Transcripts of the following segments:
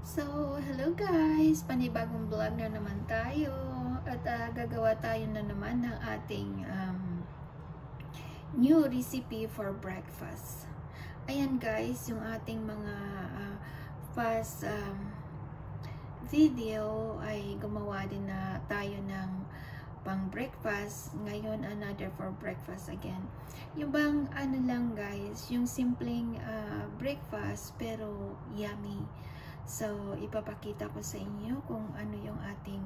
So, hello guys! Panibagong vlog na naman tayo at gagawa tayo na naman ng ating new recipe for breakfast. Ayan guys, yung ating mga past video ay gumawa din na tayo ng pang breakfast. Ngayon, another for breakfast again. Yung bang ano lang guys, yung simpleng breakfast pero yummy. So, ipapakita ko sa inyo kung ano yung ating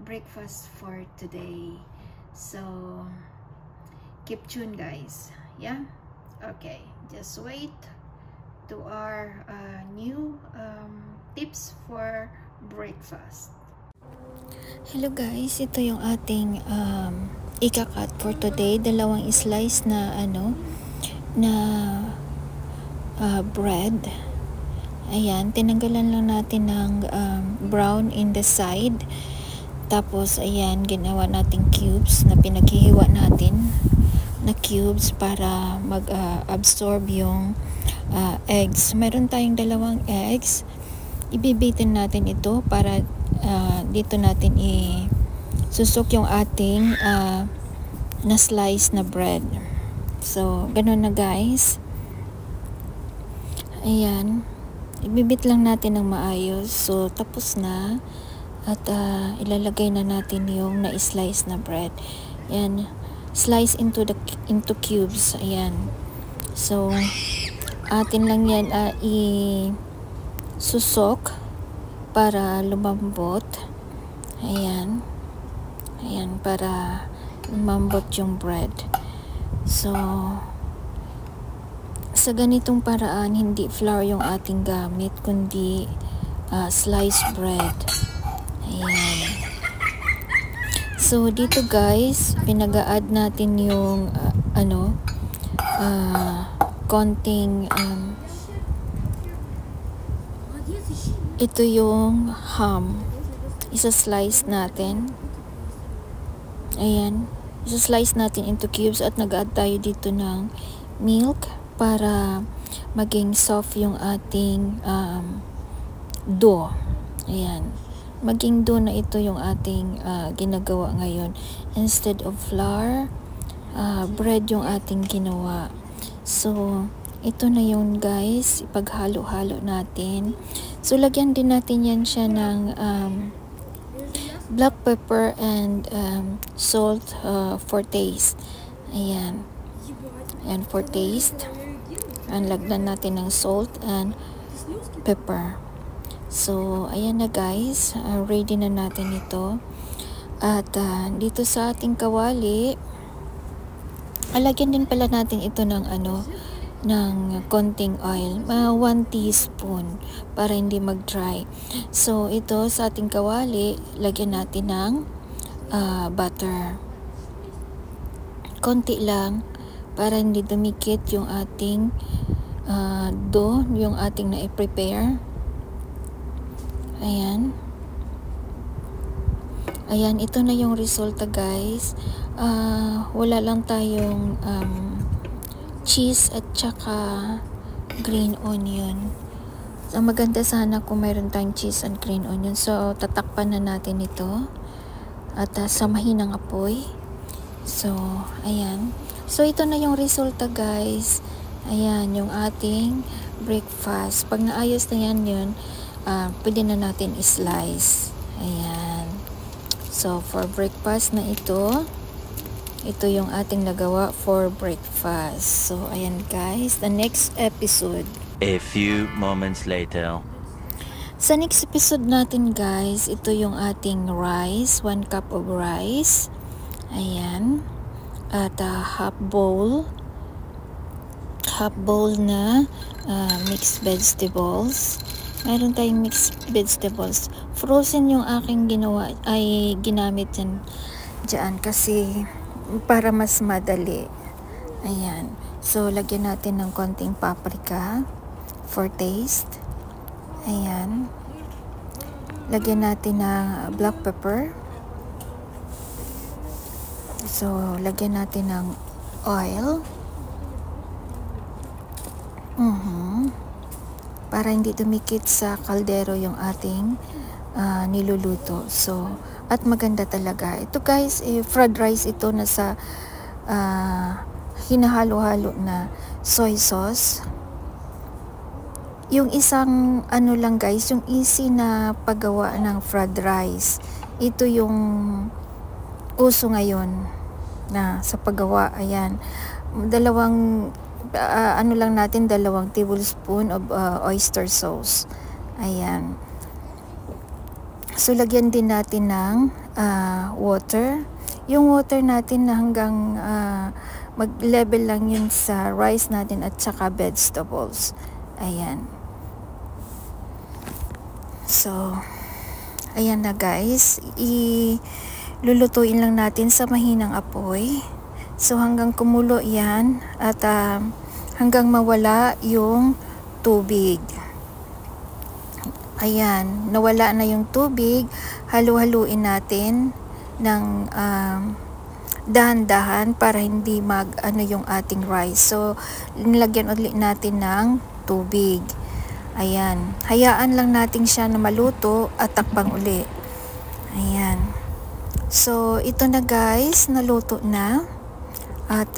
breakfast for today. So, keep tuned guys. Yeah? Okay. Just wait to our new tips for breakfast. Hello guys, ito yung ating ikakat for today. Dalawang slice na bread. Ayan, tinanggalan lang natin ng brown in the side. Tapos, ayan, ginawa natin cubes na pinaghihiwa natin na cubes para mag-absorb yung eggs. Meron tayong dalawang eggs. Ibibitin natin ito para dito natin isusok yung ating na slice na bread. So, ganun na guys. Ayan. Ibibit lang natin ng maayos. So, tapos na. At ilalagay na natin yung na-slice na bread. Ayan. Slice into cubes. Ayan. So, atin lang yan isusok para lumambot. Ayan. Ayan. Para lumambot yung bread. So, sa ganitong paraan, hindi flour yung ating gamit, kundi sliced bread. Ayan. So, dito guys, pinag-a-add natin yung konting ito yung ham. Isa-slice natin. Ayan. Isa-slice natin into cubes at nag-add tayo dito ng milk para maging soft yung ating dough. Ayan. Maging dough na ito yung ating ginagawa ngayon. Instead of flour, bread yung ating ginawa. So, ito na yun guys. Ipaghalo-halo natin. So, lagyan din natin yan siya ng black pepper and salt for taste. Ayan. Ayan, for taste. And lagdan natin ng salt and pepper. So, ayan na guys. Ready na natin ito. At dito sa ating kawali, alagyan din pala natin ito ng ng konting oil. 1 teaspoon para hindi mag-dry. So, ito sa ating kawali, lagyan natin ng butter. Konti lang para hindi dumikit yung ating dough, yung ating na-prepare. Ayan. Ayan, ito na yung resulta guys. Wala lang tayong cheese at saka green onion. So, maganda sana kung mayroon tayong cheese and green onion. So, tatakpan na natin ito. At samahin ang apoy. So, ayan. So, ito na yung resulta guys. Ayan, yung ating breakfast. Pag naayos na yan yun, pwede na natin i-slice. Ayan. So, for breakfast na ito yung ating nagawa for breakfast. So, ayan guys, the next episode. A few moments later. Sa next episode natin guys, ito yung ating rice. 1 cup of rice. Ayan. At half bowl na mixed vegetables. Mayroon tayong mixed vegetables. Frozen yung aking ginamit dyan kasi para mas madali. Ayan. So, lagyan natin ng konting paprika for taste. Ayan. Lagyan natin ng black pepper. So, lagyan natin ng oil. para hindi dumikit sa kaldero yung ating niluluto. So, at maganda talaga. Ito guys, fried rice ito na sa hinahalo-halo na soy sauce. Yung isang ano lang guys, yung easy na paggawa ng fried rice. Ito yung uso ngayon na sa paggawa. Ayan. Dalawang ano lang natin, 2 tablespoon of oyster sauce. Ayan. So lagyan din natin ng water. Yung water natin na hanggang mag-level lang yun sa rice natin at saka vegetables. Ayan. So, ayan na guys. Lulutuin lang natin sa mahinang apoy. So, hanggang kumulo yan at hanggang mawala yung tubig. Ayan. Nawala na yung tubig. Halu-haluin natin ng dahan-dahan para hindi yung ating rice. So, nilagyan ulit natin ng tubig. Ayan. Hayaan lang natin siya na maluto at takpan uli. Ayan. So, ito na guys, naluto na. At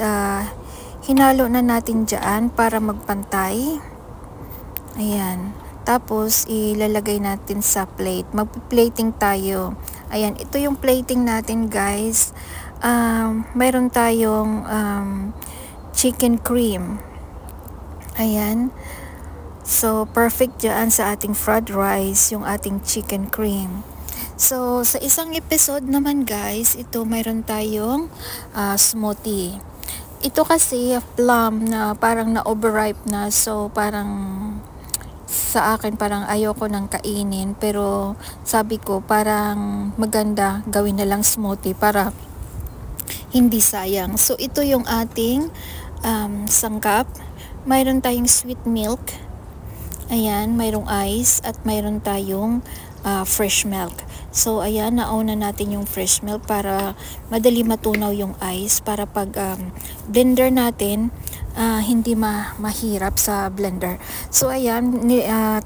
hinalo na natin dyan para magpantay. Ayan. Tapos, ilalagay natin sa plate. Mag-plating tayo. Ayan. Ito yung plating natin guys. Mayroon tayong chicken cream. Ayan. So, perfect dyan sa ating fried rice, yung ating chicken cream. So, sa isang episode naman guys, ito mayroon tayong smoothie. Ito kasi plum na parang na-overripe na. So, parang sa akin parang ayoko nang kainin. Pero sabi ko parang maganda gawin na lang smoothie para hindi sayang. So, ito yung ating sangkap. Mayroon tayong sweet milk. Ayan, mayroong ice at mayroon tayong fresh milk. So, ayan, nauna natin yung fresh milk para madali matunaw yung ice para pag blender natin, hindi mahirap sa blender. So, ayan,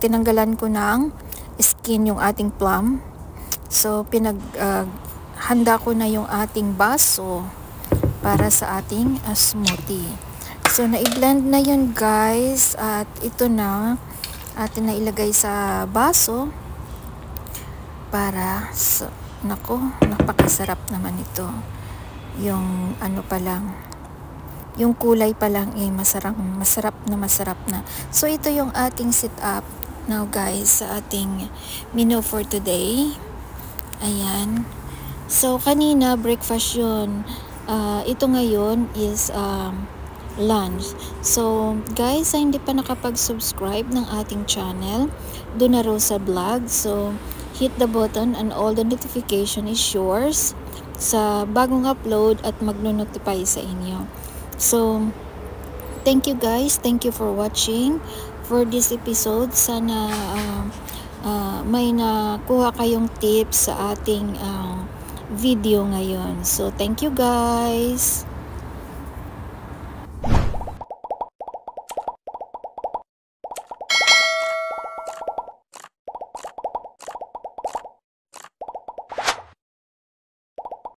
tinanggalan ko ng skin yung ating plum. So, handa ko na yung ating baso para sa ating smoothie. So, na-blend na yun guys at ito na atin na ilagay sa baso para nako, napakasarap naman ito. Yung ano pa lang, yung kulay pa lang masarap na. So ito yung ating setup now guys sa ating menu for today. Ayan. So kanina breakfast yun. Ito ngayon is lunch. So, guys, hindi pa nakapag-subscribe ng ating channel, Donna Rosa Vlog. So, hit the button and all the notification is yours sa bagong upload at magno-notify sa inyo. So, thank you guys. Thank you for watching for this episode. Sana may nakuha kayong tips sa ating video ngayon. So, thank you guys.